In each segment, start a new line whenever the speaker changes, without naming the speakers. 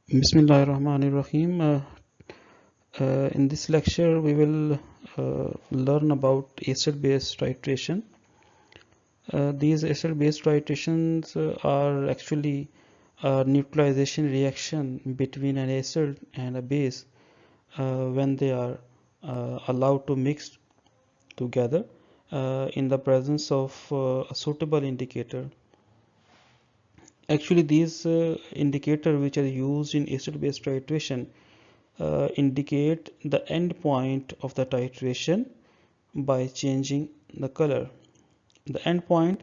Bismillahirrahmanirrahim. In this lecture, we will learn about acid-base titration. These acid-base titrations are actually a neutralization reaction between an acid and a base when they are allowed to mix together in the presence of a suitable indicator. Actually, these indicators which are used in acid-base titration indicate the end point of the titration by changing the color. The end point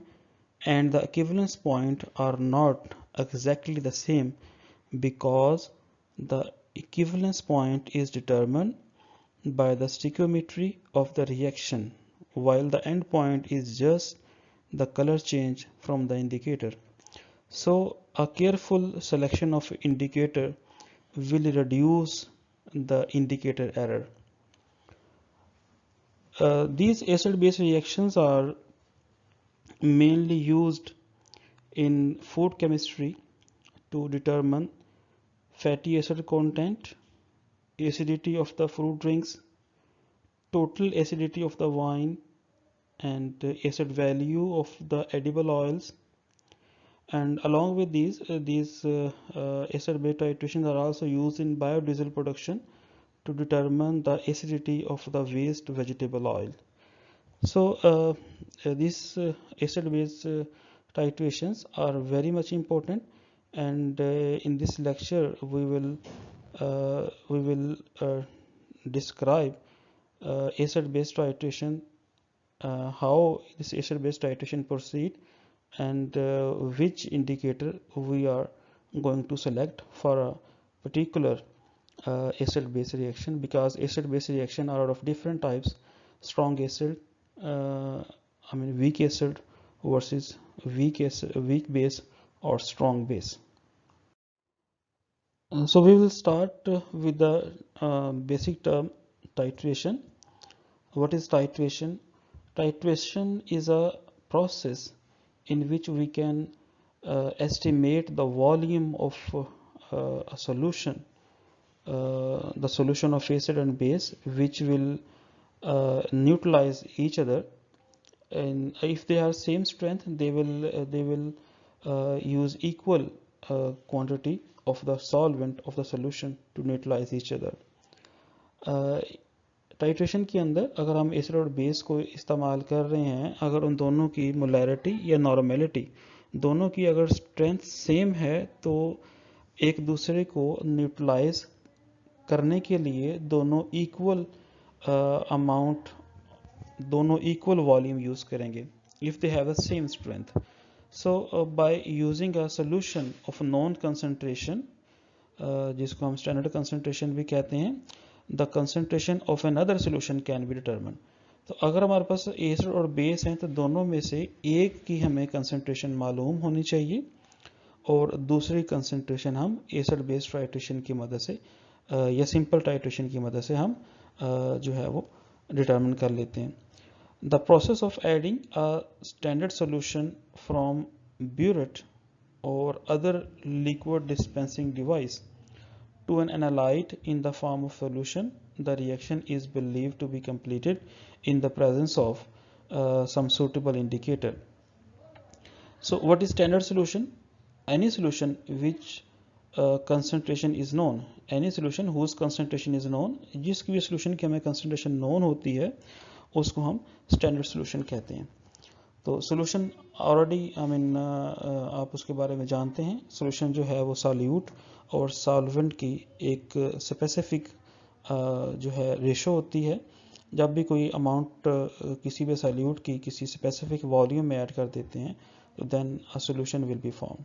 and the equivalence point are not exactly the same because the equivalence point is determined by the stoichiometry of the reaction, while the end point is just the color change from the indicator. So a careful selection of indicator will reduce the indicator error. These acid-base reactions are mainly used in food chemistry to determine fatty acid content, acidity of the fruit drinks, total acidity of the wine, and acid value of the edible oils. And along with these acid-base titrations are also used in biodiesel production to determine the acidity of the waste vegetable oil. So these acid-base titrations are very much important, and in this lecture we will describe acid-base titration, how this acid-base titration proceed, and which indicator we are going to select for a particular acid-base reaction, because acid-base reaction are of different types: strong acid, weak acid versus weak base or strong base. So we will start with the basic term titration. What is titration? Titration is a process in which we can estimate the volume of a solution, the solution of acid and base, which will neutralize each other. And if they are same strength, they will use equal quantity of the solvent of the solution to neutralize each other. Titration के अंदर अगर हम acid और base को इस्तेमाल कर रहे हैं, अगर उन दोनों की मोलैरिटी या नॉर्मेलिटी दोनों की अगर स्ट्रेंथ सेम है, तो एक दूसरे को न्यूट्रलाइज करने के लिए दोनों इक्वल अमाउंट, दोनों इक्वल वॉल्यूम यूज करेंगे if they have the same strength. So by using a solution of non concentration, जिसको हम स्टैंडर्ड कंसंट्रेशन भी कहते हैं, the concentration of another solution can be determined. तो अगर हमारे पास एसिड और बेस हैं, तो दोनों में से एक की हमें कंसंट्रेशन मालूम होनी चाहिए और दूसरी कंसंट्रेशन हम एसिड बेस टाइट्रेशन की मदद से या सिंपल टाइट्रेशन की मदद से हम जो है वो डिटरमिन कर लेते हैं. The process of adding a standard solution from burette or other liquid dispensing device to an analyte in the form of solution, the reaction is believed to be completed in the presence of some suitable indicator. So what is standard solution? Any solution which concentration is known, any solution whose concentration is known, जिसकी भी solution की हमें concentration known होती है, उसको हम standard solution कहते हैं. तो सोल्यूशन ऑलरेडी आप उसके बारे में जानते हैं. सोल्यूशन जो है वो सॉल्यूट और सॉल्वेंट की एक स्पेसिफिक जो है रेशो होती है. जब भी कोई अमाउंट किसी भी सॉल्यूट की किसी स्पेसिफिक वॉल्यूम में ऐड कर देते हैं, तो then a solution will be form.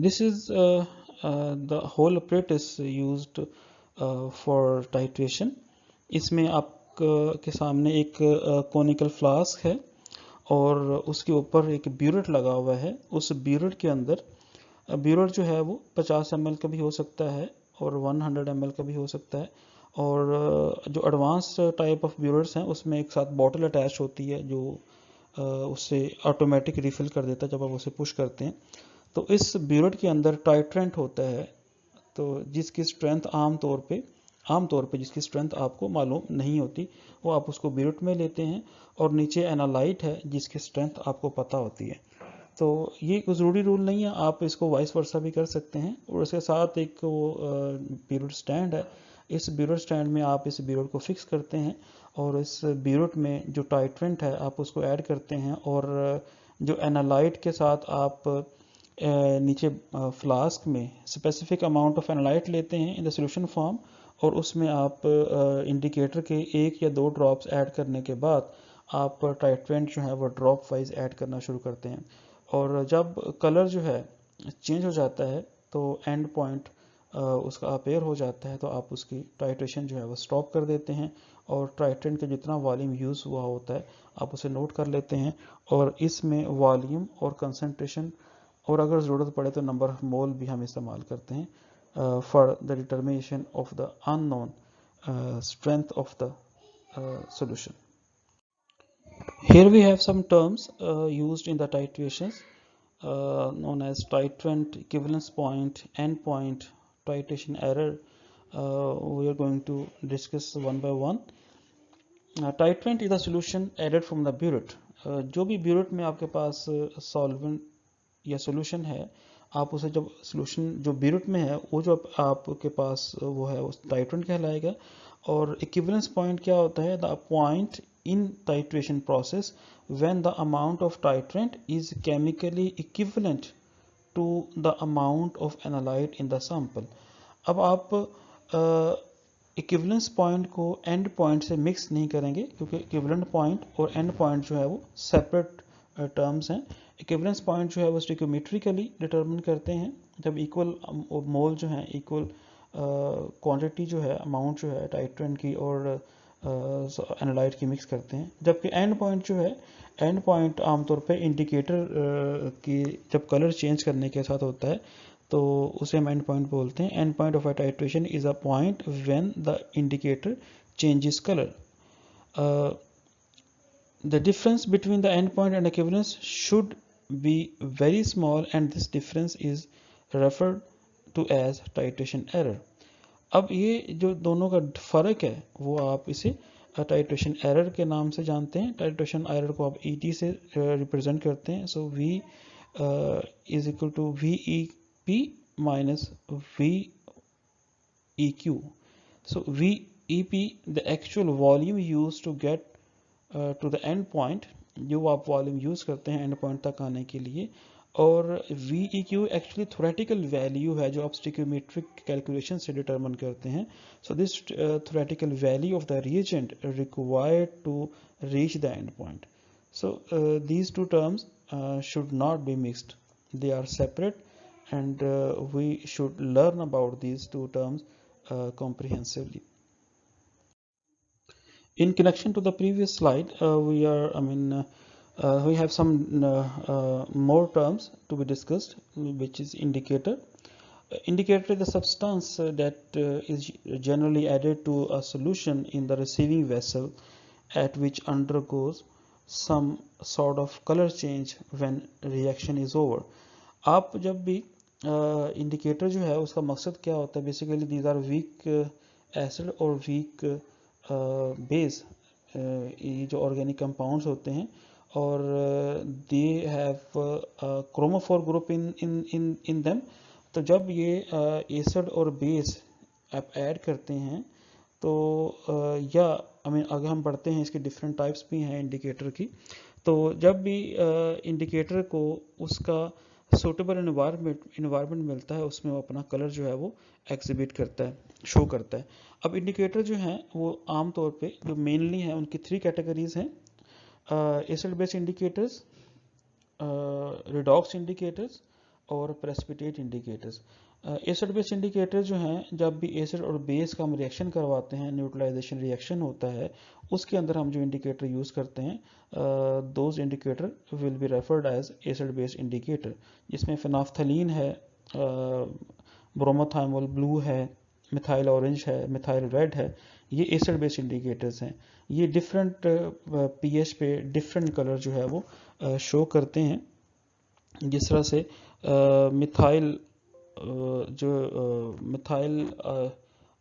This is the whole apparatus used for titration. इसमें आप के सामने एक कोनिकल फ्लास्क है और उसके ऊपर एक ब्यूरेट लगा हुआ है. उस ब्यूरेट के अंदर, ब्यूरेट जो है वो 50 ml का भी हो सकता है और 100 ml का भी हो सकता है. और जो एडवांस टाइप ऑफ ब्यूरेट्स हैं, उसमें एक साथ बॉटल अटैच होती है जो उससे ऑटोमेटिक रिफिल कर देता है जब आप उसे पुश करते हैं. तो इस ब्यूरेट के अंदर टाइट्रेंट होता है, तो जिसकी स्ट्रेंथ आमतौर पे जिसकी स्ट्रेंथ आपको मालूम नहीं होती, वो आप उसको ब्यूरेट में लेते हैं, और नीचे एनालाइट है जिसकी स्ट्रेंथ आपको पता होती है। तो ये कोई ज़रूरी रूल नहीं है, आप इसको वाइस वर्सा भी कर सकते हैं। और इसके साथ एक वो ब्यूरेट स्टैंड है, इस ब्यूरेट स्टैंड में आप इस ब्यूरेट को फिक्स करते हैं, और इस ब्यूरेट में जो टाइट्रेंट है आप उसको ऐड करते हैं, और जो एनालाइट के साथ आप नीचे फ्लास्क में स्पेसिफिक अमाउंट ऑफ एनालाइट लेते हैं इन द सोल्यूशन फॉर्म, और उसमें आप इंडिकेटर के 1 या 2 ड्रॉप्स ऐड करने के बाद आप टाइट्रेंट जो है वो ड्रॉप वाइज ऐड करना शुरू करते हैं। और जब कलर जो है चेंज हो जाता है तो एंड पॉइंट उसका अपेयर हो जाता है, तो आप उसकी टाइट्रेशन जो है वो स्टॉप कर देते हैं, और टाइट्रेंट का जितना वॉल्यूम यूज़ हुआ होता है आप उसे नोट कर लेते हैं, और इसमें वॉल्यूम और कंसंट्रेशन, और अगर ज़रूरत पड़े तो नंबर ऑफ मोल भी हम इस्तेमाल करते हैं for the determination of the unknown strength of the solution. Here we have some terms used in the titrations known as titrant, equivalence point, end point, titration error. We are going to discuss one by one. Titrant is the solution added from the burette. जो भी burette में आपके पास solvent या solution है, आप उसे जब solution जो burette में है वो जो आपके पास वो है उस titrant कहलाएगा। और equivalence point क्या होता है? The point in titration process when the amount of titrant is chemically equivalent to the amount of analyte in the sample. अब आप इक्विवेलेंस पॉइंट को एंड पॉइंट से मिक्स नहीं करेंगे, क्योंकि इक्विवेलेंट पॉइंट और एंड पॉइंट जो है वो सेपरेट टर्म्स हैं। इक्विवेलेंस पॉइंट जो है वो स्टिक्योमेट्रिकली डिटरमिन करते हैं, जब इक्वल मोल जो है इक्वल क्वांटिटी जो है अमाउंट जो है टाइट्रेंट की और एनालाइट की मिक्स करते हैं। जबकि एंड पॉइंट जो है, एंड पॉइंट आमतौर पे इंडिकेटर की जब कलर चेंज करने के साथ होता है तो उसे हम एंड पॉइंट बोलते हैं। And point of a titration is a point when the indicator changes colour. The difference between the endpoint and equivalence should be very small, and this difference is referred to as titration error. अब ये जो दोनों का फर्क है वो आप इसे टाइट्रेशन एरर के नाम से जानते हैं। टाइट्रेशन एरर को आप ET से रिप्रेजेंट करते हैं। So V is equal to VEP minus VEQ. So VEP the actual volume used to get to the end point, जो आप वॉल्यूम यूज करते हैं एंड पॉइंट तक आने के लिए, और VEQ एक्चुअली थ्योरेटिकल वैल्यू है जो आप स्टिक्योमेट्रिक कैलकुलेशन से डिटरमिन करते हैं। So this theoretical value of the reagent required to reach the end point. सो these two terms should not be mixed, they are separate, and we should learn about these two terms comprehensively. In connection to the previous slide, we have some more terms to be discussed, which is indicator. Indicator is the substance that is generally added to a solution in the receiving vessel, at which undergoes some sort of color change when reaction is over. आप जब भी indicator जो है उसका मकसद क्या होता है? Basically these are weak acid और वीक बेस, ये जो ऑर्गेनिक कंपाउंड्स होते हैं, और they have chromophore group in them. तो जब ये एसिड और बेस आप ऐड करते हैं तो या अगर हम पढ़ते हैं इसके डिफरेंट टाइप्स भी हैं इंडिकेटर की, तो जब भी इंडिकेटर को उसका सूटेबल इन्वायरमेंट मिलता है उसमें वो अपना कलर जो है वो एग्जिबिट करता है, शो करता है। अब इंडिकेटर जो हैं वो आम तौर पे जो मेनली हैं उनकी 3 कैटेगरीज हैं: acid base indicators, redox indicators और precipitate indicators. Acid base indicator जो हैं, जब भी एसिड और बेस का हम रिएक्शन करवाते हैं, न्यूट्रलाइजेशन रिएक्शन होता है, उसके अंदर हम जो इंडिकेटर यूज़ करते हैं, those indicator will be referred as acid base indicator, जिसमें फिनाफ्थलीन है, ब्रोमोथाइमोल ब्लू है, मिथाइल ऑरेंज है, मिथाइल रेड है। ये एसिड बेस इंडिकेटर्स हैं। ये डिफरेंट pH पे डिफरेंट कलर जो है वो शो करते हैं। जिस तरह से मिथाइल जो मिथाइल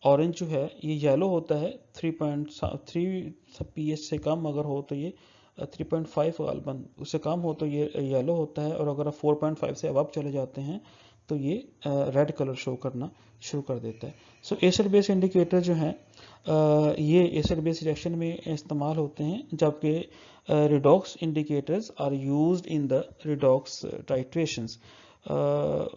ऑरेंज जो है ये येलो होता है 3.3 pH से कम अगर हो तो ये 3.5 गालबन उससे कम हो तो ये येलो होता है, और अगर आप 4.5 से अब चले जाते हैं तो ये रेड कलर शो करना शुरू कर देता है। सो एसिड बेस इंडिकेटर जो हैं ये एसिड बेस रिएक्शन में इस्तेमाल होते हैं, जबकि redox indicators are used in the redox titrations. The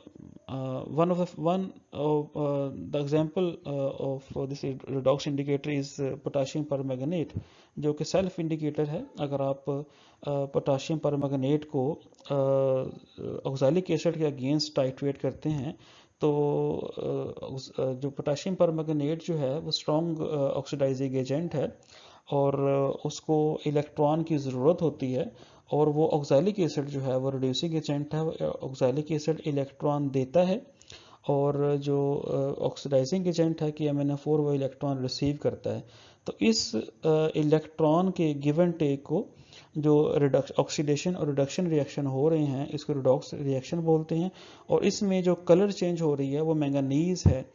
example of this redox indicator is potassium permanganate, जो कि सेल्फ इंडिकेटर है। अगर आप पोटाशियम परमैंगनेट को ऑक्सैलिक एसिड के अगेंस्ट टाइट्रेट करते हैं तो जो पोटाशियम परमैंगनेट जो है वो स्ट्रॉन्ग ऑक्सीडाइजिंग एजेंट है और उसको इलेक्ट्रॉन की ज़रूरत होती है, और वो ऑक्सैलिक एसिड जो है वो रिड्यूसिंग एजेंट है। ऑक्सैलिक एसिड इलेक्ट्रॉन देता है और जो ऑक्सीडाइजिंग एजेंट है कि MnO4 वो इलेक्ट्रॉन रिसीव करता है। तो इस इलेक्ट्रॉन के गिव एंड टेक को जो ऑक्सीडेशन और रिडक्शन रिएक्शन हो रहे हैं इसको रिडॉक्स रिएक्शन बोलते हैं। और इसमें जो कलर चेंज हो रही है वो मैंगनीज है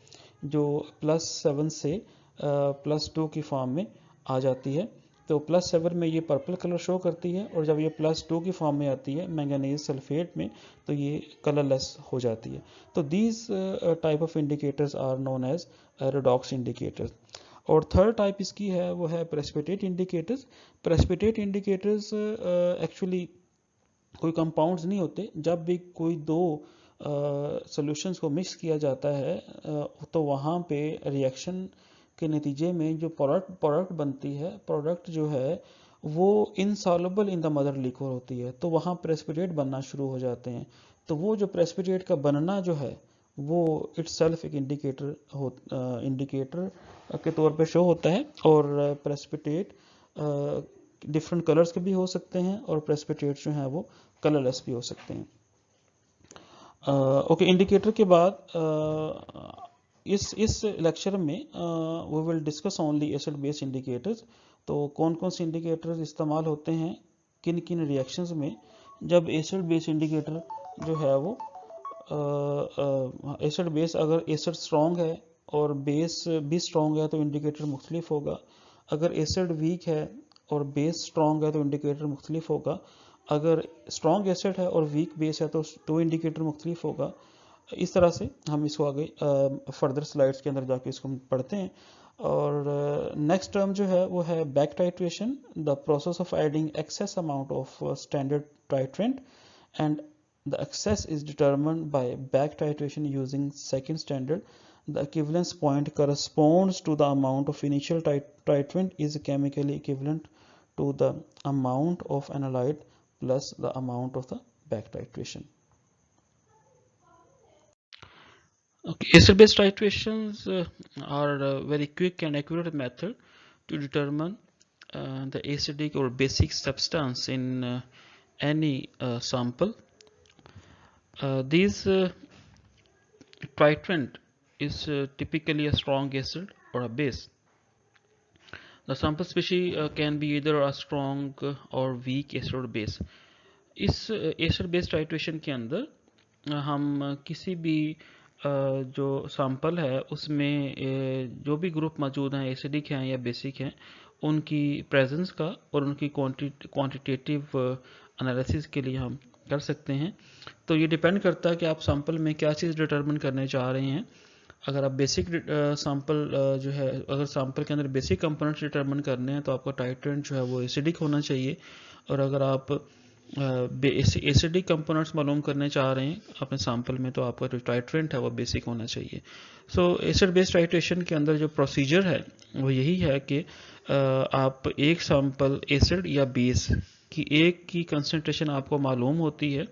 जो +7 से +2 की फॉर्म में आ जाती है। तो +7 में ये पर्पल कलर शो करती है, और जब ये +2 की फॉर्म में आती है मैंगनीज सल्फेट में तो ये कलरलेस हो जाती है। तो these type of indicators are known as redox indicators. और थर्ड टाइप इसकी है वो है precipitate indicators. Precipitate indicators actually कोई कंपाउंड्स नहीं होते। जब भी कोई दो सॉल्यूशंस को मिक्स किया जाता है तो वहाँ पे रिएक्शन के नतीजे में जो प्रोडक्ट बनती है, प्रोडक्ट जो है वो insoluble in the mother liquid होती है, तो वहाँ प्रेसिपिटेट बनना शुरू हो जाते हैं। तो वो जो प्रेसिपिटेट का बनना जो है वो इटसेल्फ एक इंडिकेटर के तौर पे शो होता है। और प्रेसिपिटेट डिफरेंट कलर्स के भी हो सकते हैं और प्रेसिपिटेट जो हैं वो कलरलेस भी हो सकते हैं। ओके, इंडिकेटर के बाद इस लेक्चर में we will discuss only acid base indicators. तो कौन कौन से इंडिकेटर्स इस्तेमाल होते हैं किन किन रिएक्शंस में। जब एसिड बेस इंडिकेटर जो है वो एसिड बेस अगर एसिड स्ट्रॉन्ग है और बेस भी स्ट्रॉन्ग है तो इंडिकेटर मुख्तलिफ होगा। अगर एसिड वीक है और बेस स्ट्रॉन्ग है तो इंडिकेटर मुख्तलिफ होगा। अगर स्ट्रॉन्ग एसिड है और वीक बेस है तो इंडिकेटर मुख्तलिफ होगा। इस तरह से हम इसको आगे फर्दर स्लाइड्स के अंदर जाके इसको पढ़ते हैं। और नेक्स्ट टर्म जो है वो है back titration, the process of adding excess amount of standard titrant, and the excess is determined by back titration using second standard. The equivalence point corresponds to the amount of initial titrant is chemically equivalent to the amount of analyte plus the amount of the back titration. Okay, acid-base titrations are a very quick and accurate method to determine the acidic or basic substance in any sample. These titrant is typically a strong acid or a base. The sample species can be either a strong or weak acid or base. इस acid base titration के अंदर हम किसी भी जो sample है उसमें जो भी ग्रुप मौजूद हैं एसिडिक हैं या बेसिक हैं उनकी प्रेजेंस का और उनकी क्वांटिटेटिव एनालिसिस के लिए हम कर सकते हैं। तो ये डिपेंड करता है कि आप सैंपल में क्या चीज़ डिटरमिन करने चाह रहे हैं। अगर आप बेसिक सैंपल जो है अगर सैंपल के अंदर बेसिक कंपोनेंट्स डिटरमिन करने हैं तो आपका टाइट्रेंट जो है वो एसिडिक होना चाहिए। और अगर आप एसिडिक कंपोनेंट्स मालूम करने चाह रहे हैं अपने सैंपल में तो आपका जो टाइट्रेंट है वो बेसिक होना चाहिए। सो एसिड बेस टाइट्रेशन के अंदर जो प्रोसीजर है वो यही है कि आप एक सैंपल एसिड या बेस की एक की कंसंट्रेशन आपको मालूम होती है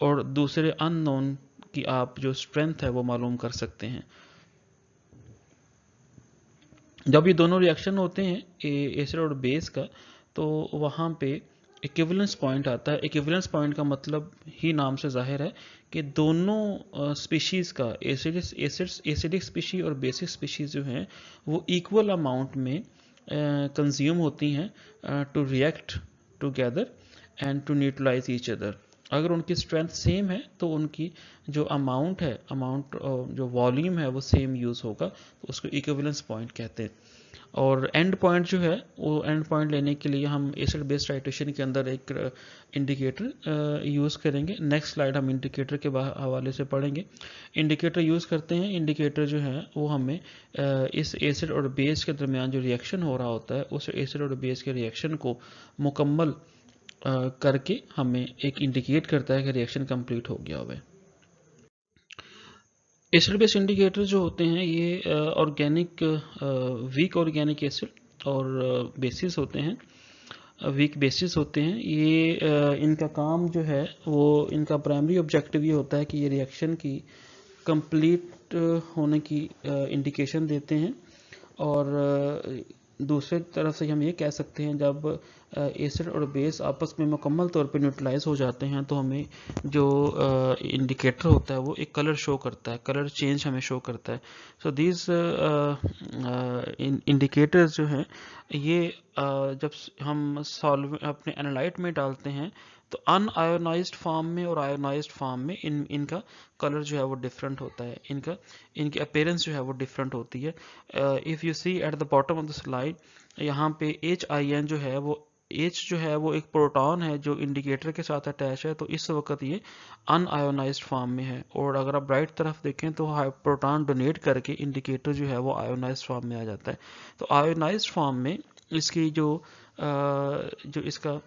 और दूसरे अननोन की आप जो स्ट्रेंथ है वो मालूम कर सकते हैं। जब ये दोनों रिएक्शन होते हैं एसिड और बेस का तो वहाँ पे इक्विवेलेंस पॉइंट आता है। इक्विवेलेंस पॉइंट का मतलब ही नाम से जाहिर है कि दोनों स्पीशीज़ का एसिडिक स्पीशीज और बेसिक स्पीशीज जो हैं वो इक्वल अमाउंट में कंज्यूम होती हैं to react together and to neutralize each other. अगर उनकी स्ट्रेंथ सेम है तो उनकी जो अमाउंट जो वॉल्यूम है वो सेम यूज़ होगा, तो उसको इक्विवेलेंस पॉइंट कहते हैं। और एंड पॉइंट जो है वो एंड पॉइंट लेने के लिए हम एसिड बेस टाइट्रेशन के अंदर एक इंडिकेटर यूज़ करेंगे। नेक्स्ट स्लाइड हम इंडिकेटर के हवाले से पढ़ेंगे। इंडिकेटर यूज़ करते हैं। इंडिकेटर जो है वो हमें इस एसिड और बेस के दरमियान जो रिएक्शन हो रहा होता है उस एसिड और बेस के रिएक्शन को मुकम्मल करके हमें एक इंडिकेट करता है कि रिएक्शन कंप्लीट हो गया हुआ है। एसिड बेस इंडिकेटर जो होते हैं ये ऑर्गेनिक वीक ऑर्गेनिक एसिड और बेसिस होते हैं, वीक बेसिस होते हैं। ये इनका काम जो है वो इनका प्राइमरी ऑब्जेक्टिव ये होता है कि ये रिएक्शन की कंप्लीट होने की इंडिकेशन देते हैं। और दूसरे तरफ से हम ये कह सकते हैं जब एसिड और बेस आपस में मुकम्मल तौर पे न्यूट्रलाइज हो जाते हैं तो हमें जो इंडिकेटर होता है वो एक कलर शो करता है, कलर चेंज हमें शो करता है। सो दीज इंडिकेटर्स जो हैं ये जब हम सॉल्व अपने एनालाइट में डालते हैं तो अनआयोनाइज्ड फॉर्म में और आयोनाइज्ड फॉर्म में इनका कलर जो है वो डिफरेंट होता है, इनकी अपीयरेंस जो है वो डिफरेंट होती है। If you see at the bottom of the slide, यहाँ पे HIN जो है वो H जो है वो एक प्रोटॉन है जो इंडिकेटर के साथ अटैच है, तो इस वक्त ये अनआयोनाइज्ड फॉर्म में है। और अगर आप राइट तरफ देखें तो प्रोटॉन डोनेट करके इंडिकेटर जो है वो आयोनाइज्ड फॉर्म में आ जाता है। तो आयोनाइज्ड फॉर्म में इसकी जो इसका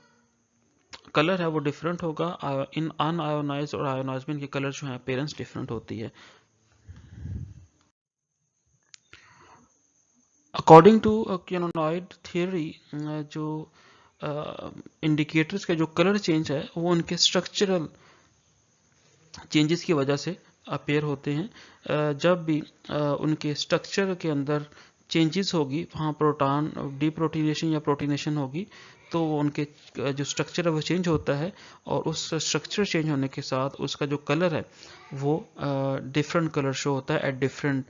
कलर है वो डिफरेंट होगा। इन अनआयोनाइज्ड और आयोनाइज्ड में इनके कलर जो है अपीयरेंस डिफरेंट होती है। अकॉर्डिंग टू क्यूनोनॉइड थियरी, जो इंडिकेटर्स का जो कलर चेंज है वो उनके स्ट्रक्चरल चेंजेस की वजह से अपीयर होते हैं। जब भी उनके स्ट्रक्चर के अंदर चेंजेस होगी, वहाँ प्रोटॉन डीप्रोटीनेशन या प्रोटीनेशन होगी, तो उनके जो स्ट्रक्चर है वो चेंज होता है। और उस स्ट्रक्चर चेंज होने के साथ उसका जो कलर है वो डिफरेंट कलर शो होता है at different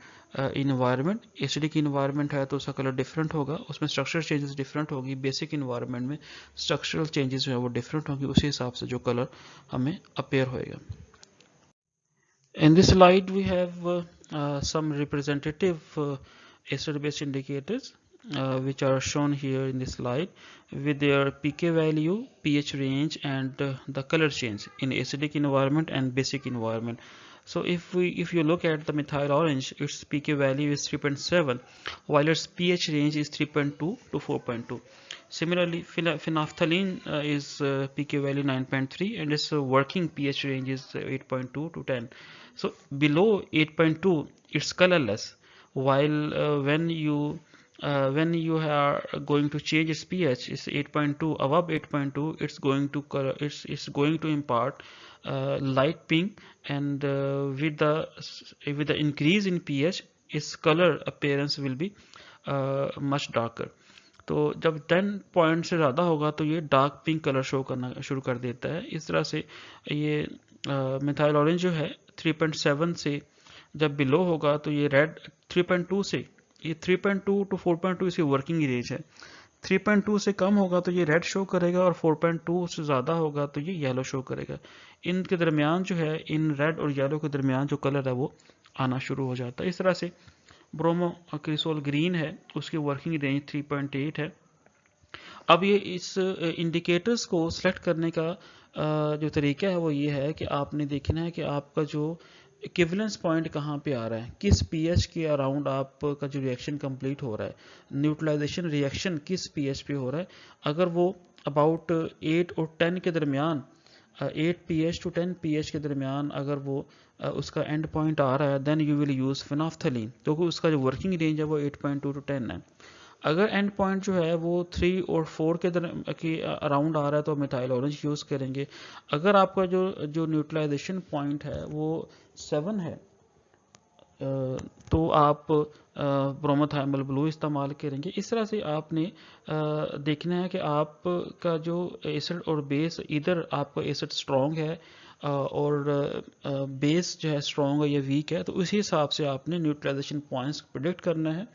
environment. Acidic environment है तो उसका कलर डिफरेंट होगा, उसमें स्ट्रक्चर चेंजेस डिफरेंट होगी। बेसिक इन्वायरमेंट में स्ट्रक्चरल चेंजेस जो है वो डिफरेंट होगी, उसी हिसाब से जो कलर हमें अपीयर होएगा। In this slide we have some representative acid-base indicators which are shown here in this slide with their pK value, pH range and the color change in acidic environment and basic environment. So if you look at the methyl orange, its pK value is 3.7 while its pH range is 3.2 to 4.2. Similarly, phenolphthalein is pK value 9.3 and its working pH range is 8.2 to 10. So below 8.2 it's colorless, while when you are going to change its pH, it's 8.2. Above 8.2 it's going to color, it's going to impart light pink, and with the increase in pH its color appearance will be much darker. तो जब 10 point से ज़्यादा होगा तो ये dark pink colour show करना शुरू कर देता है। इस तरह से ये मिथाइल ऑरेंज जो है 3.7 से जब बिलो होगा तो ये रेड, 3.2 से ये 3.2 टू 4.2 इसकी वर्किंग रेंज है। 3.2 से कम होगा तो ये रेड शो करेगा और 4.2 से ज़्यादा होगा तो ये येलो शो करेगा। इनके दरमियान जो है, इन रेड और येलो के दरमियान जो कलर है वो आना शुरू हो जाता है। इस तरह से ब्रोमो क्रिसोल ग्रीन है, उसकी वर्किंग रेंज 3.8 है। अब ये इस इंडिकेटर्स को सिलेक्ट करने का जो तरीका है वो ये है कि आपने देखना है कि आपका जो इक्विवेलेंस पॉइंट कहाँ पे आ रहा है, किस पीएच के अराउंड आपका जो रिएक्शन कंप्लीट हो रहा है, न्यूट्रलाइजेशन रिएक्शन किस पीएच पे हो रहा है। अगर वो अबाउट 8 और 10 के दरमियान, 8 pH टू 10 pH के दरमियान अगर वो उसका एंड पॉइंट आ रहा है, then you will use phenolphthalein, क्योंकि उसका जो वर्किंग रेंज है वो 8.2 टू 10 है। अगर एंड पॉइंट जो है वो 3 और 4 के अराउंड आ रहा है तो मिथाइल ऑरेंज यूज़ करेंगे। अगर आपका जो न्यूट्रलाइजेशन पॉइंट है वो 7 है तो आप ब्रोमोथाइमल ब्लू इस्तेमाल करेंगे। इस तरह से आपने देखना है कि आपका जो एसिड और बेस, इधर आपका एसिड स्ट्रॉन्ग है और बेस जो है स्ट्रॉन्ग है या वीक है, तो उसी हिसाब से आपने न्यूट्रलाइजेशन पॉइंट्स प्रेडिक्ट करना है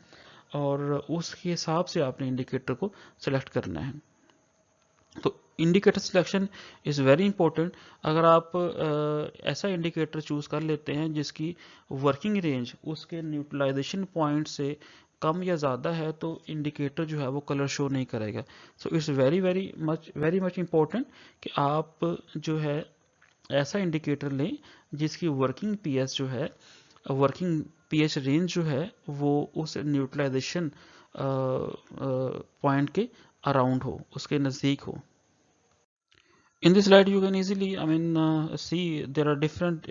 और उसके हिसाब से आपने इंडिकेटर को सिलेक्ट करना है। तो indicator selection is very important. अगर आप ऐसा इंडिकेटर चूज़ कर लेते हैं जिसकी वर्किंग रेंज उसके न्यूट्रलाइजेशन पॉइंट से कम या ज़्यादा है तो इंडिकेटर जो है वो कलर शो नहीं करेगा। So it's very much important कि आप जो है ऐसा इंडिकेटर लें जिसकी वर्किंग पीएच जो है, वर्किंग पीएच रेंज जो है वो उस न्यूट्रलाइजेशन पॉइंट के अराउंड हो, उसके नज़दीक हो। In this slide you can easily see there are different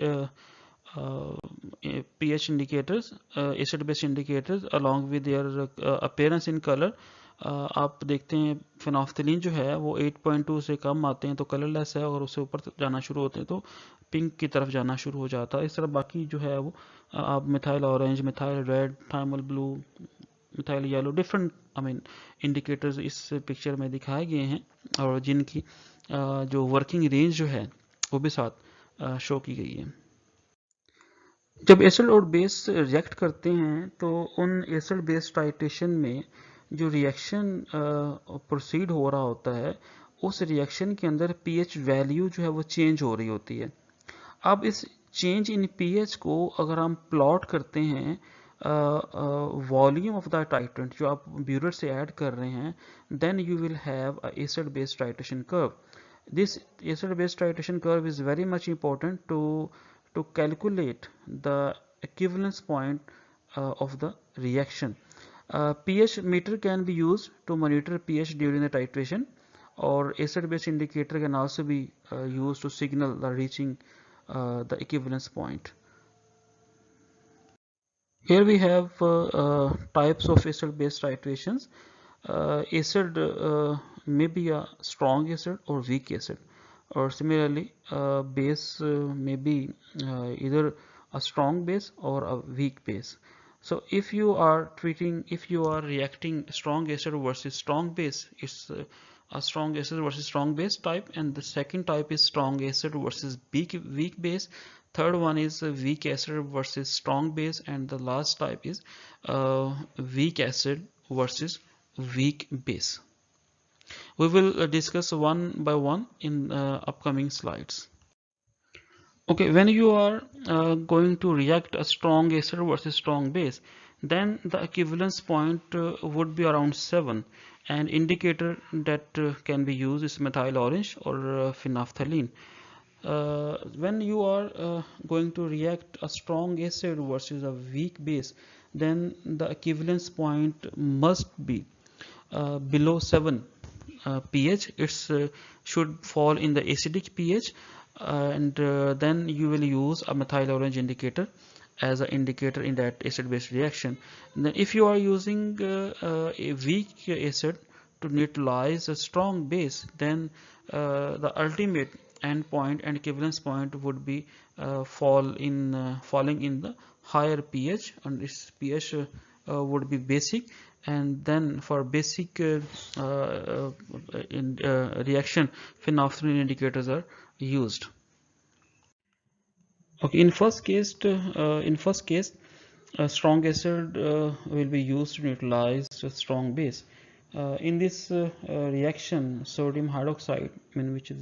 pH indicators, acid base indicators along with their appearance in color. आप देखते हैं फिनोफ्थलीन जो है वो 8.2 से कम आते हैं तो कलरलेस है, और उससे ऊपर जाना शुरू होते हैं तो पिंक की तरफ जाना शुरू हो जाता है। इस तरह बाकी जो है वो आप methyl orange, methyl red, thymol blue, methyl yellow, different indicators इस पिक्चर में दिखाए गए हैं, और जिनकी जो वर्किंग रेंज जो है वो भी साथ शो की गई है। जब एसिड और बेस रिएक्ट करते हैं तो उन एसिड बेस टाइट्रेशन में जो रिएक्शन प्रोसीड हो रहा होता है उस रिएक्शन के अंदर पीएच वैल्यू जो है वो चेंज हो रही होती है। अब इस चेंज इन पीएच को अगर हम प्लॉट करते हैं वॉल्यूम ऑफ द टाइट्रेंट जो आप ब्यूरेट से ऐड कर रहे हैं, then you will have a acid base titration curve. This acid base titration curve is very much important to calculate the equivalence point of the reaction. pH meter can be used to monitor pH during the titration, or acid base indicator can also be used to signal the reaching the equivalence point. Here we have types of acid base titrations. Acid may be a strong acid or weak acid, or similarly base may be either a strong base or a weak base. So if you are reacting strong acid versus strong base, it's a strong acid versus strong base type, and the second type is strong acid versus weak base. Third one is weak acid versus strong base, and the last type is weak acid versus weak base. We will discuss one by one in upcoming slides. Okay, when you are going to react a strong acid versus strong base, then the equivalence point would be around 7, and indicator that can be used is methyl orange or phenolphthalein. When you are going to react a strong acid versus a weak base, then the equivalence point must be below 7 pH. It should fall in the acidic pH, and then you will use a methyl orange indicator as an indicator in that acid base reaction. And then if you are using a weak acid to neutralize a strong base, then the ultimate endpoint and equivalence point would be falling in the higher pH, and this pH would be basic, and then for basic reaction phenolphthalein indicators are used. Okay, in first case a strong acid will be used to neutralize a strong base. In this reaction, sodium hydroxide, which is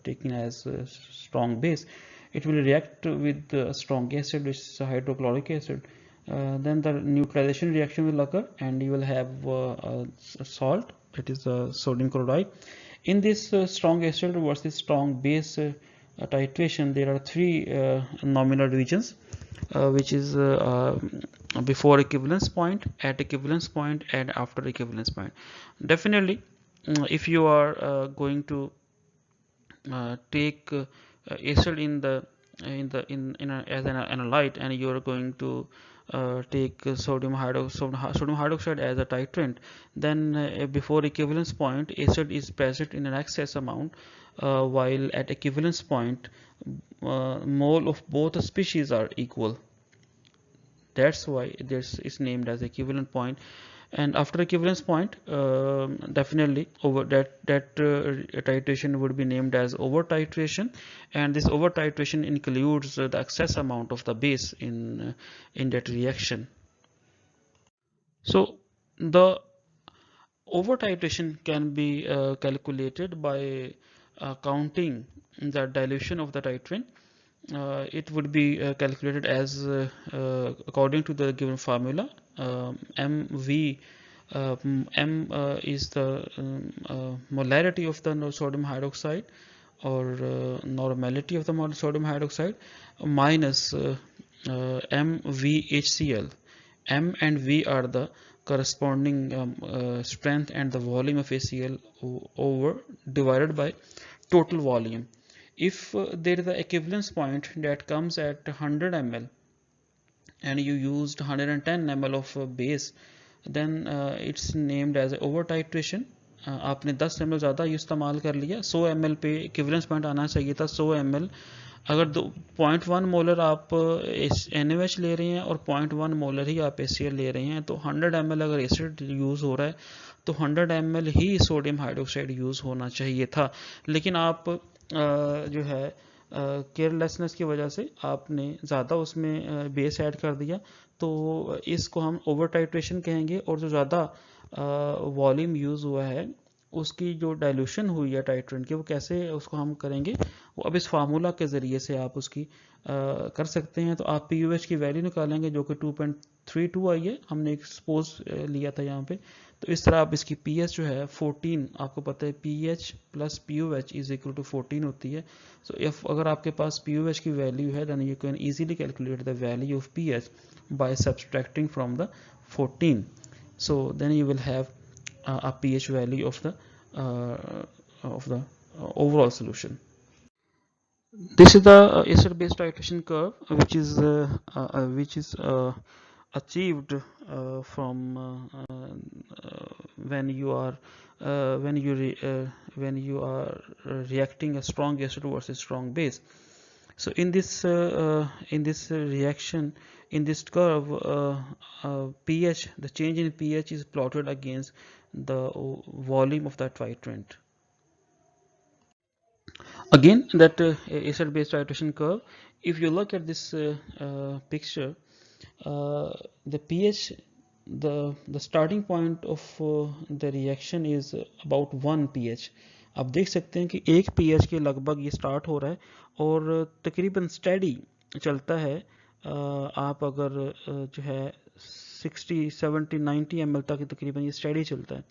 taken as a strong base, it will react with a strong acid, which is a hydrochloric acid. Then the neutralization reaction will occur, and you will have a salt, that is sodium chloride. In this strong acid versus strong base titration, there are three nominal regions, which is before equivalence point, at equivalence point, and after equivalence point. Definitely, if you are going to take acid as an analyte, and you are going to take sodium hydroxide as a titrant, then before equivalence point acid is present in an excess amount, while at equivalence point mole of both species are equal. That's why this is named as equivalent point. And after equivalence point, definitely over that titration would be named as over titration, and this over titration includes the excess amount of the base in that reaction. So the Over titration can be calculated by counting the dilution of the titrant. It would be calculated as according to the given formula. MV M is the molarity of the sodium hydroxide, or normality of the sodium hydroxide, minus MVHCl. M and V are the corresponding strength and the volume of HCl over divided by total volume. If there is an equivalence point that comes at 100 ml and you used 110 ml of base, then it's named as over titration. आपने 10 ml ज़्यादा इस्तेमाल कर लिया, 100 ml पे equivalence point आना चाहिए था 100 ml। अगर 0.1 मोलर आप NaOH ले रहे हैं और 0.1 मोलर ही आप HCl ले रहे हैं, तो 100 ml अगर एसिड यूज़ हो रहा है तो 100 ml ही सोडियम हाइड्रोक्साइड यूज़ होना चाहिए था। लेकिन आप जो है केयरलेसनेस की वजह से आपने ज़्यादा उसमें बेस ऐड कर दिया, तो इसको हम ओवर टाइट्रेशन कहेंगे। और जो ज़्यादा वॉल्यूम यूज़ हुआ है उसकी जो डाइल्यूशन हुई है टाइट्रेंट की, वो कैसे उसको हम करेंगे, वो अब इस फार्मूला के ज़रिए से आप उसकी कर सकते हैं। तो आप PUH की वैल्यू निकालेंगे जो कि 2.32 आई है, हमने एक सपोज लिया था यहाँ पे। तो इस तरह आप इसकी pH जो है 14, आपको पता है pH plus PUH is equal to 14 होती है। सो इफ अगर आपके पास PUH की वैल्यू है, then you can easily calculate the value of pH by subtracting from the 14. So then you will have a pH value of the overall solution. This is the acid-base titration curve, which is achieved from when you are reacting a strong acid versus strong base. So in this reaction, in this curve, pH, the change in pH is plotted against the volume of that titrant. Again, that acid-base titration curve, if you look at this picture, the pH, the starting point of the reaction is about 1 pH. आप देख सकते हैं कि 1 pH के लगभग ये start हो रहा है और तकरीबन स्टेडी चलता है। आप अगर जो है 60, 70, 90 ml तक तकरीबन ये स्टेडी चलता है,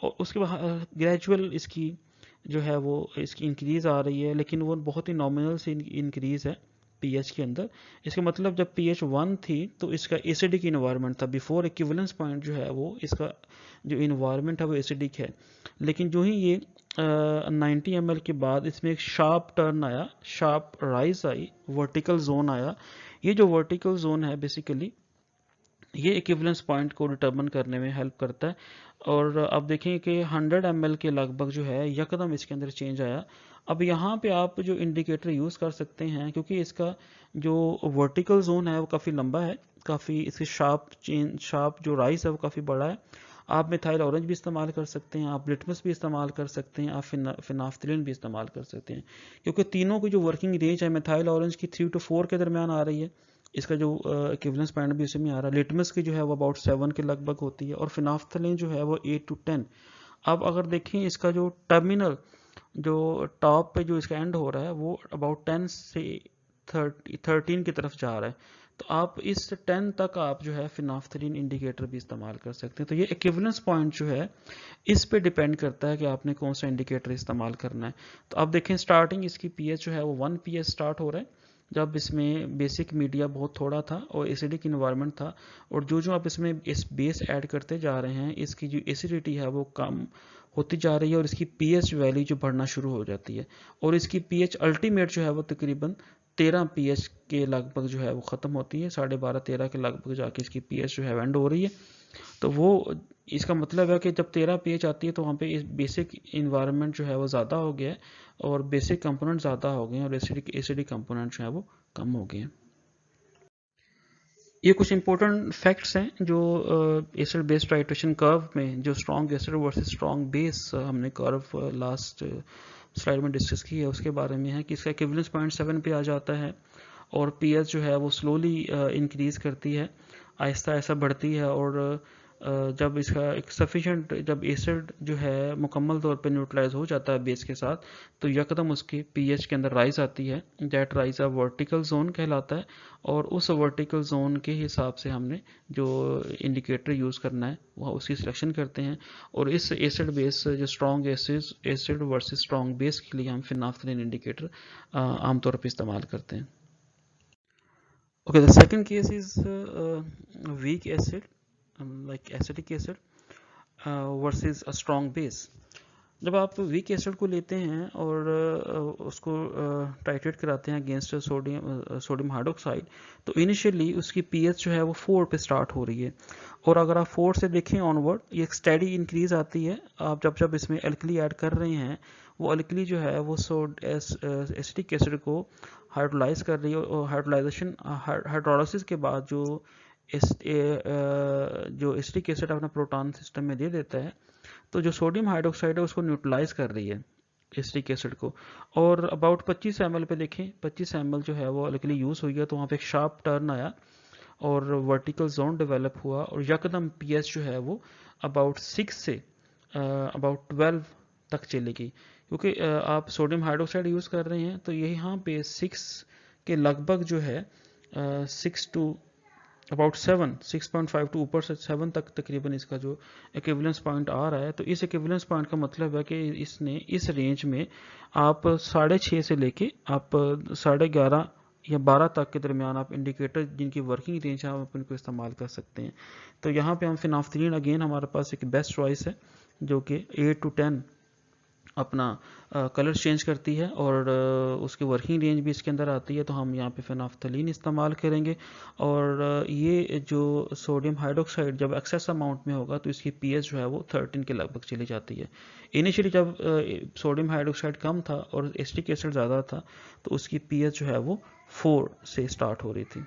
और उसके बाद ग्रेजुअल इसकी जो है वो इसकी इंक्रीज़ आ रही है, लेकिन वो बहुत ही नॉमिनल से इंक्रीज़ है pH के अंदर। इसका मतलब जब pH 1 थी तो इसका एसिडिक इन्वायरमेंट था, बिफोर इक्विवेलेंस पॉइंट जो है वो इसका जो इन्वायरमेंट है वो एसिडिक है। लेकिन जो ही ये 90 ml के बाद इसमें एक शार्प टर्न आया, शार्प राइज आई, वर्टिकल जोन आया। ये जो वर्टिकल जोन है बेसिकली ये इक्विवेलेंस पॉइंट को डिटरमिन करने में हेल्प करता है। और अब देखें कि 100 ml के लगभग जो है यकदम इसके अंदर चेंज आया। अब यहाँ पे आप जो इंडिकेटर यूज़ कर सकते हैं, क्योंकि इसका जो वर्टिकल जोन है वो काफ़ी लंबा है, काफ़ी इसकी शार्प जो राइज है वो काफ़ी बड़ा है। आप मिथाइल ऑरेंज भी इस्तेमाल कर सकते हैं, आप लिटमस भी इस्तेमाल कर सकते हैं, आप फिनाफ्थलीन भी इस्तेमाल कर सकते हैं, क्योंकि तीनों की जो वर्किंग रेंज है मिथाइल ऑरेंज की 3 to 4 के दरमियान आ रही है, इसका जो इक्विवेलेंस पॉइंट भी उसमें आ रहा है। लिटमस की जो है वो अबाउट 7 के लगभग होती है, और फिनाफ्थलीन जो है वो 8 to 10। अब अगर देखें इसका जो टर्मिनल जो टॉप पे जो इसका एंड हो रहा है वो अबाउट 10 से 13 की तरफ जा रहा है, तो आप इस 10 तक आप जो है फिनाफ्थलीन इंडिकेटर भी इस्तेमाल कर सकते हैं। तो ये इक्विवेलेंस पॉइंट जो है इस पे डिपेंड करता है कि आपने कौन सा इंडिकेटर इस्तेमाल करना है। तो आप देखें स्टार्टिंग इसकी pH जो है वो 1 pH स्टार्ट हो रहा है, जब इसमें बेसिक मीडिया बहुत थोड़ा था और एसिडिक इन्वायरमेंट था, और जो आप इसमें इस बेस ऐड करते जा रहे हैं इसकी जो एसिडिटी है वो कम होती जा रही है और इसकी pH वैल्यू जो बढ़ना शुरू हो जाती है, और इसकी pH अल्टीमेट जो है वो तकरीबन 13 pH के लगभग जो है वो ख़त्म होती है, 12.5-13 के लगभग जाके इसकी pH जो है एंड हो रही है। तो वो इसका मतलब है कि जब 13 pH आती है तो वहाँ पे इस बेसिक इन्वायरमेंट जो है वो ज़्यादा हो गया है और बेसिक कंपोनेंट ज़्यादा हो गए हैं और एसिडिक कंपोनेंट जो है वो कम हो गए हैं। ये कुछ इंपॉर्टेंट फैक्ट्स हैं जो एसिड बेस टाइट्रेशन कर्व में जो strong acid versus strong base हमने कर्व लास्ट स्लाइड में डिस्कस की है उसके बारे में है कि इसका इक्विवेलेंस पॉइंट 7 पे आ जाता है और pH जो है वो स्लोली इंक्रीज करती है, आहिस्ता आहिस्ता बढ़ती है, और जब इसका एक सफिशेंट, जब एसिड जो है मुकम्मल तौर पे न्यूट्रलाइज हो जाता है बेस के साथ, तो यकदम उसके पीएच के अंदर राइज आती है। That rise a vertical zone कहलाता है, और उस वर्टिकल जोन के हिसाब से हमने जो इंडिकेटर यूज़ करना है वह उसकी सिलेक्शन करते हैं। और इस एसिड बेस जो strong acid versus strong base के लिए हम फिनाफ्थलीन इंडिकेटर आमतौर पर इस्तेमाल करते हैं। Okay, the second case is weak acid, like acetic acid versus a strong base. जब आप वीक एसिड को लेते हैं और उसको टाइट्रेट कराते हैं अगेंस्ट सोडियम हाइड्रोक्साइड, तो इनिशियली उसकी पीएच जो है वो 4 पे स्टार्ट हो रही है, और अगर आप 4 से देखें ऑनवर्ड ये एक स्टेडी इंक्रीज आती है। आप जब जब इसमें एल्कली ऐड कर रहे हैं, वो एल्कली जो है वो एसिटिक एसिड को हाइड्रोलाइज कर रही है, और हाइड्रोलाइसिस के बाद जो एसिटिक एसिड अपना प्रोटॉन सिस्टम में दे देता है, तो जो सोडियम हाइड्रोक्साइड है उसको न्यूट्रलाइज कर रही है एसिटिक एसिड को। और अबाउट 25 ml पे देखें, 25 ml जो है वो अल्कली यूज़ हुई है, तो वहाँ पे एक शार्प टर्न आया और वर्टिकल जोन डेवलप हुआ, और यकदम पीएच जो है वो अबाउट 6 से अबाउट 12 तक चलेगी। क्योंकि आप सोडियम हाइड्रोक्साइड यूज़ कर रहे हैं, तो यही यहाँ पे 6 के लगभग जो है 6 टू अबाउट 6.5 टू ऊपर से 7 तक तकरीबन इसका जो इक्विवेलेंस पॉइंट आ रहा है। तो इस इक्विवेलेंस पॉइंट का मतलब है कि इसने इस रेंज में आप 6.5 से लेके आप 11.5 या 12 तक के दरमियान आप इंडिकेटर जिनकी वर्किंग रेंज है आप इनको इस्तेमाल कर सकते हैं। तो यहाँ पे हम फिनाफ्थलीन अगेन हमारे पास एक बेस्ट चॉइस है, जो कि 8 to 10 अपना कलर चेंज करती है, और उसकी वर्किंग रेंज भी इसके अंदर आती है। तो हम यहाँ पे फिनाफ्थलीन इस्तेमाल करेंगे, और ये जो सोडियम हाइड्रोक्साइड जब एक्सेस अमाउंट में होगा तो इसकी पीएच जो है वो 13 के लगभग चली जाती है। इनिशियली जब सोडियम हाइड्रोक्साइड कम था और एसिटिक एसिड ज़्यादा था, तो उसकी पीएच जो है वो 4 से स्टार्ट हो रही थी।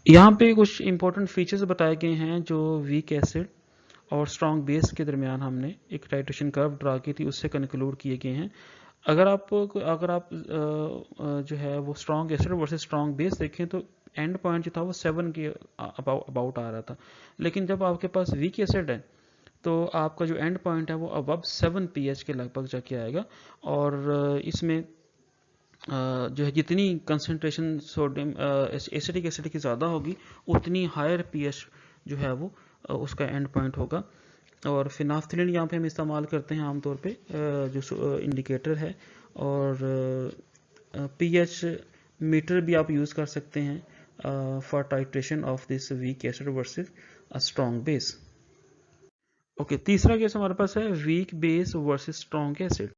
यहाँ पे कुछ इंपॉर्टेंट फीचर्स बताए गए हैं जो वीक एसिड और स्ट्रॉन्ग बेस के दरमियान हमने एक टाइट्रेशन कर्व ड्रा की थी, उससे कंक्लूड किए गए हैं। अगर आप जो है वो strong acid versus strong base देखें, तो एंड पॉइंट जो था वो 7 के अबाउट आ रहा था। लेकिन जब आपके पास वीक एसिड है, तो आपका जो एंड पॉइंट है वो अबव 7 pH के लगभग जाके आएगा, और इसमें जो है जितनी कंसनट्रेशन सोडियम एसिटिक एसिड की ज़्यादा होगी, उतनी हायर पीएच जो है वो उसका एंड पॉइंट होगा। और फिनाफ्थलीन यहाँ पे हम इस्तेमाल करते हैं आमतौर पे जो इंडिकेटर है, और पीएच मीटर भी आप यूज़ कर सकते हैं for titration of this weak acid versus a strong base. Okay, तीसरा केस हमारे पास है weak base versus strong acid.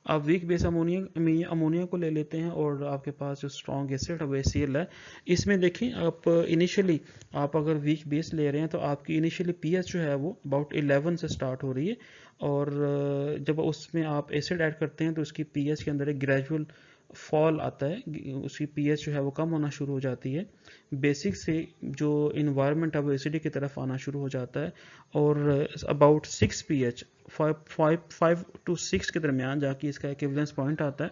आप वीक बेस अमोनिया को ले लेते हैं, और आपके पास जो स्ट्रॉन्ग एसिड है वो HCl है। इसमें देखें, आप इनिशियली आप अगर वीक बेस ले रहे हैं, तो आपकी इनिशियली पीएच जो है वो अबाउट 11 से स्टार्ट हो रही है, और जब उसमें आप एसिड ऐड करते हैं तो उसकी पीएच के अंदर एक ग्रेजुअल फॉल आता है, उसकी पीएच जो है वो कम होना शुरू हो जाती है। बेसिक से जो इन्वायरमेंट है वो एसिडिक की तरफ आना शुरू हो जाता है, और अबाउट 6 pH 5 to 6 के दरमियान जाके इसका इक्विवेलेंस पॉइंट आता है।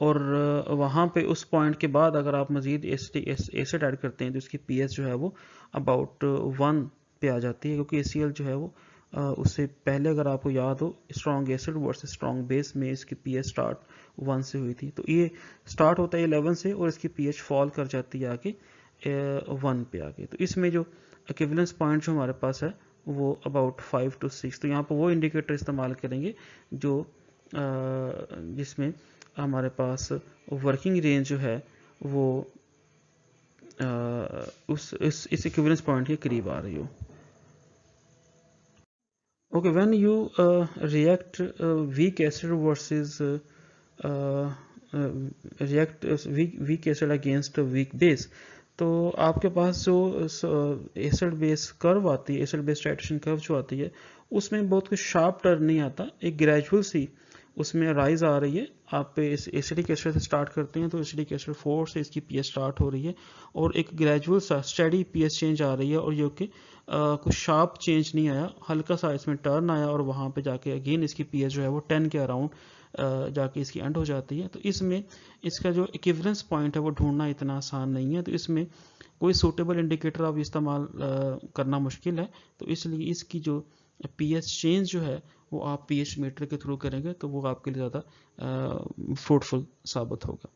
और वहाँ पे उस पॉइंट के बाद अगर आप मज़ीद एसिड ऐड करते हैं, तो इसकी पीएच जो है वो अबाउट 1 पे आ जाती है, क्योंकि HCl जो है वो उससे पहले अगर आपको याद हो strong acid versus strong base में इसकी पीएच स्टार्ट 1 से हुई थी। तो ये स्टार्ट होता है 11 से, और इसकी पीएच फॉल कर जाती है आके 1 पे आके। तो इसमें जो इक्विवेलेंस पॉइंट जो हमारे पास है वो अबाउट 5 to 6। तो यहाँ पर वो इंडिकेटर इस्तेमाल करेंगे जो जिसमें हमारे पास वर्किंग रेंज जो है वो इस इक्विवेलेंस पॉइंट के करीब आ रही हो। Okay, when you react weak acid versus react weak acid against weak base, तो आपके पास जो एसिड बेस कर्व आती है, एसिड बेस टाइट्रेशन कर्व जो आती है, उसमें बहुत कुछ शार्प टर्न नहीं आता, एक ग्रेजुअल सी उसमें राइज आ रही है। आप इस एसिडिक एसिड से स्टार्ट करते हैं, तो एसिडिक एसिड 4 से इसकी पीएच स्टार्ट हो रही है, और एक ग्रेजुअल सा स्टेडी पीएच चेंज आ रही है, और जो कि कुछ शार्प चेंज नहीं आया, हल्का सा इसमें टर्न आया, और वहाँ पे जाके अगेन इसकी पीएच जो है वो 10 के अराउंड जाके इसकी एंड हो जाती है। तो इसमें इसका जो इक्विवेलेंस पॉइंट है वो ढूंढना इतना आसान नहीं है। तो इसमें कोई सूटेबल इंडिकेटर आप इस्तेमाल करना मुश्किल है, तो इसलिए इसकी जो पीएच चेंज जो है वो आप पीएच मीटर के थ्रू करेंगे तो वो आपके लिए ज़्यादा फ्रूटफुल साबित होगा।